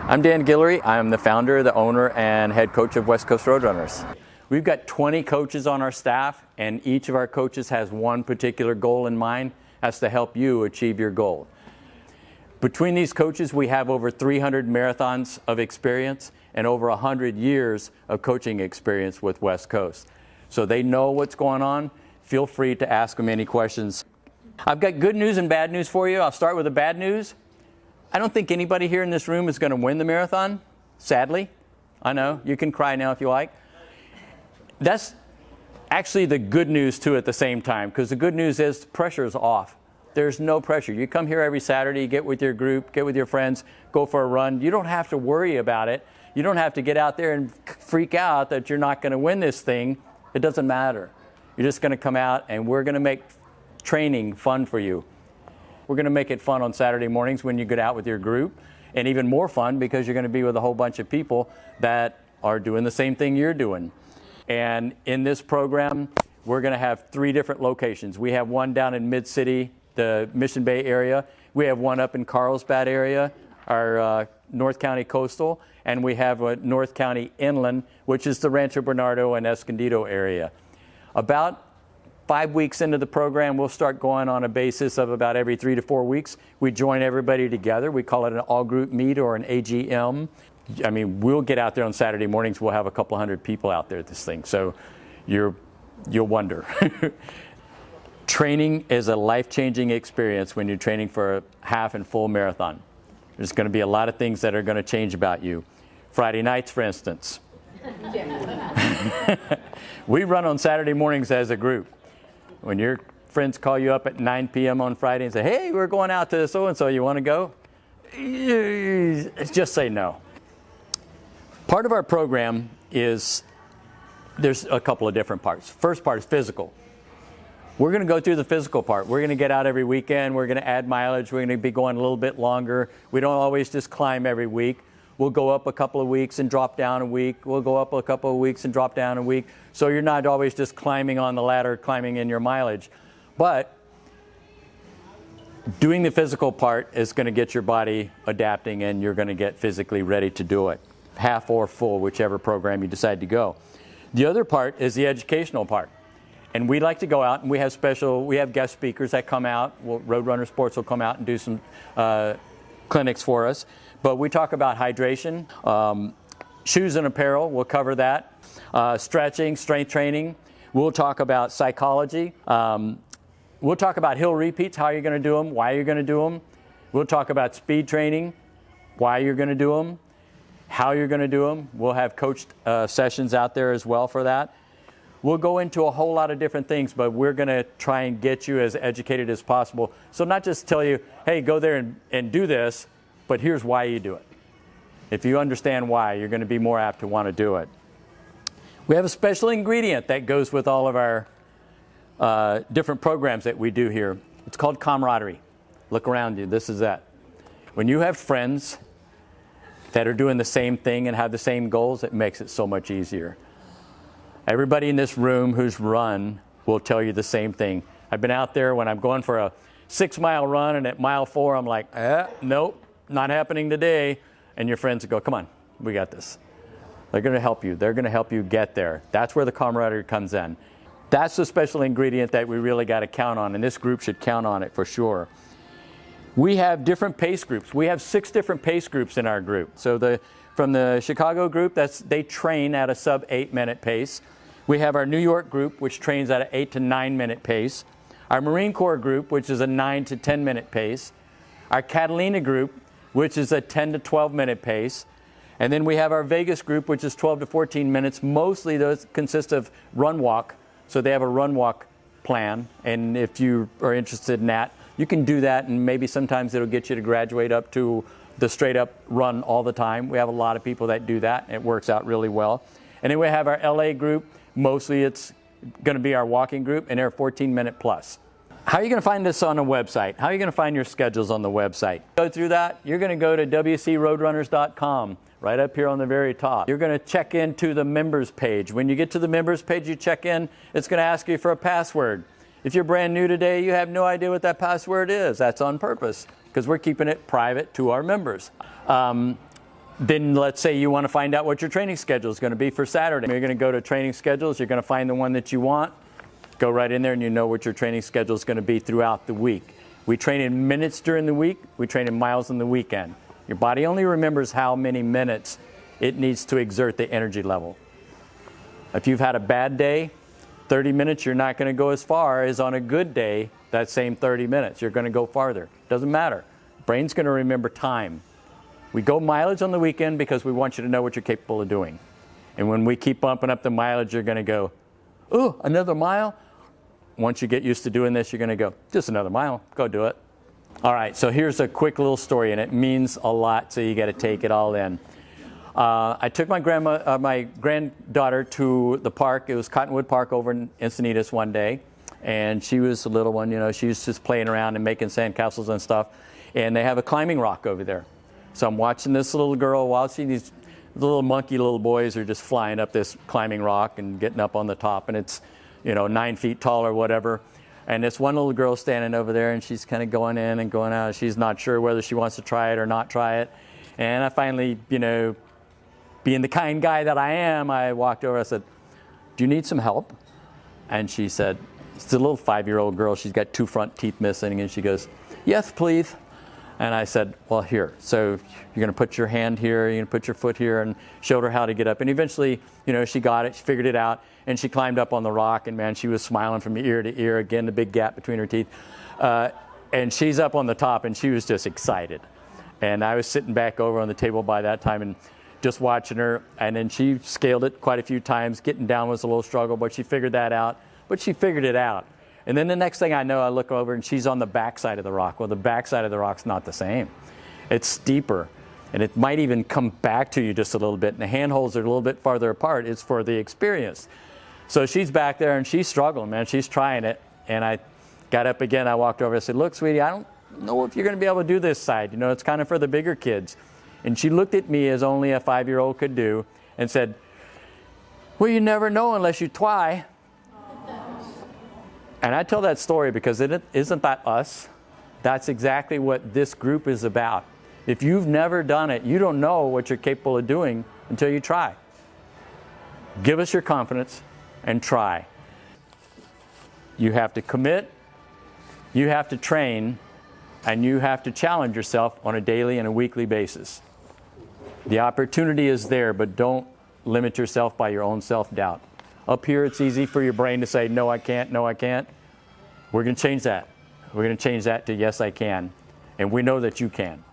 I'm Dan Guillory. I'm the founder, the owner, and head coach of West Coast Roadrunners. We've got 20 coaches on our staff, and each of our coaches has one particular goal in mind. That's to help you achieve your goal. Between these coaches, we have over 300 marathons of experience and over 100 years of coaching experience with West Coast. So they know what's going on. Feel free to ask them any questions. I've got good news and bad news for you. I'll start with the bad news. I don't think anybody here in this room is going to win the marathon, sadly. I know, you can cry now if you like. That's actually the good news too at the same time, because the good news is the pressure is off. There's no pressure. You come here every Saturday, get with your group, get with your friends, go for a run. You don't have to worry about it. You don't have to get out there and freak out that you're not going to win this thing. It doesn't matter. You're just going to come out and we're going to make training fun for you. We're going to make it fun on Saturday mornings when you get out with your group, and even more fun because you're going to be with a whole bunch of people that are doing the same thing you're doing. And in this program, we're going to have 3 different locations. We have one down in Mid-City, the Mission Bay area. We have one up in Carlsbad area, our North County Coastal, and we have a North County Inland, which is the Rancho Bernardo and Escondido area. About 5 weeks into the program, we'll start going on a basis of about every 3 to 4 weeks. We join everybody together. We call it an all-group meet or an AGM. I mean, we'll get out there on Saturday mornings. We'll have a couple hundred people out there at this thing. So you'll wonder. Training is a life-changing experience when you're training for a half and full marathon. There's going to be a lot of things that are going to change about you. Friday nights, for instance. We run on Saturday mornings as a group. When your friends call you up at 9 p.m. on Friday and say, hey, we're going out to so-and-so, you want to go? Just say no. Part of our program is, there's a couple of different parts. First part is physical. We're going to go through the physical part. We're going to get out every weekend. We're going to add mileage. We're going to be going a little bit longer. We don't always just climb every week. We'll go up a couple of weeks and drop down a week. We'll go up a couple of weeks and drop down a week. So you're not always just climbing on the ladder, climbing in your mileage. But doing the physical part is going to get your body adapting, and you're going to get physically ready to do it, half or full, whichever program you decide to go. The other part is the educational part. And we like to go out and we have guest speakers that come out. Roadrunner Sports will come out and do some clinics for us. But we talk about hydration, shoes and apparel, we'll cover that. Stretching, strength training. We'll talk about psychology. We'll talk about hill repeats, how you're going to do them, why you're going to do them. We'll talk about speed training, why you're going to do them, how you're going to do them. We'll have coached sessions out there as well for that. We'll go into a whole lot of different things, but we're going to try and get you as educated as possible. So not just tell you, hey, go there and do this, but here's why you do it. If you understand why, you're going to be more apt to want to do it. We have a special ingredient that goes with all of our different programs that we do here. It's called camaraderie. Look around you. This is that. When you have friends that are doing the same thing and have the same goals, it makes it so much easier. Everybody in this room who's run will tell you the same thing. I've been out there when I'm going for a 6-mile run, and at mile 4 I'm like, nope, not happening today. And your friends go, come on, we got this. They're going to help you. They're going to help you get there. That's where the camaraderie comes in. That's the special ingredient that we really got to count on, and this group should count on it for sure. We have different pace groups. We have 6 different pace groups in our group. So from the Chicago group, they train at a sub 8-minute pace. We have our New York group, which trains at an 8 to 9-minute pace. Our Marine Corps group, which is a 9 to 10-minute pace. Our Catalina group, which is a 10 to 12-minute pace. And then we have our Vegas group, which is 12 to 14 minutes. Mostly those consist of run-walk. So they have a run-walk plan. And if you are interested in that, you can do that, and maybe sometimes it'll get you to graduate up to the straight-up run all the time. We have a lot of people that do that, and it works out really well. And then we have our LA group. Mostly it's going to be our walking group, and they're 14-minute plus. How are you going to find this on a website? How are you going to find your schedules on the website? Go through that. You're going to go to WCRoadrunners.com, right up here on the very top. You're going to check into the members page. When you get to the members page, you check in. It's going to ask you for a password. If you're brand new today, you have no idea what that password is. That's on purpose, because we're keeping it private to our members. Then let's say you want to find out what your training schedule is going to be for Saturday. You're going to go to training schedules. You're going to find the one that you want. Go right in there and you know what your training schedule is going to be throughout the week. We train in minutes during the week. We train in miles on the weekend. Your body only remembers how many minutes it needs to exert the energy level. If you've had a bad day, 30 minutes, you're not going to go as far as on a good day, that same 30 minutes. You're going to go farther. Doesn't matter. Brain's going to remember time. We go mileage on the weekend because we want you to know what you're capable of doing. And when we keep bumping up the mileage, you're going to go, oh, another mile? Once you get used to doing this, you're going to go, just another mile, go do it. All right, so here's a quick little story, and it means a lot, so you got to take it all in. I took my granddaughter to the park. It was Cottonwood Park over in Encinitas one day, and she was a little one, you know, she was just playing around and making sandcastles and stuff, and they have a climbing rock over there. So I'm watching this little girl watching these little monkey little boys are just flying up this climbing rock and getting up on the top, and it's, you know, 9 feet tall or whatever. And this one little girl standing over there, and she's kind of going in and going out. She's not sure whether she wants to try it or not try it. And I finally, you know, being the kind guy that I am, I walked over. I said, "Do you need some help?" And she said, it's a little 5-year-old girl. She's got 2 front teeth missing, and she goes, "Yes, please." And I said, "Well, here. So you're going to put your hand here, you're going to put your foot here," and showed her how to get up. And eventually, you know, she got it, she figured it out, and she climbed up on the rock. And man, she was smiling from ear to ear. Again, the big gap between her teeth. And she's up on the top, and she was just excited. And I was sitting back over on the table by that time and just watching her. And then she scaled it quite a few times. Getting down was a little struggle, but she figured that out. But she figured it out. And then the next thing I know, I look over and she's on the back side of the rock. Well, the back side of the rock's not the same. It's steeper, and it might even come back to you just a little bit, and the handholds are a little bit farther apart. It's for the experience. So she's back there, and she's struggling, man. She's trying it. And I got up again. I walked over. I said, "Look, sweetie, I don't know if you're going to be able to do this side. You know, it's kind of for the bigger kids." And she looked at me as only a 5-year-old could do and said, "Well, you never know unless you try." And I tell that story because isn't that us? That's exactly what this group is about. If you've never done it, you don't know what you're capable of doing until you try. Give us your confidence and try. You have to commit, you have to train, and you have to challenge yourself on a daily and a weekly basis. The opportunity is there, but don't limit yourself by your own self-doubt. Up here, it's easy for your brain to say, "No, I can't, no, I can't." We're going to change that. We're going to change that to "Yes, I can." And we know that you can.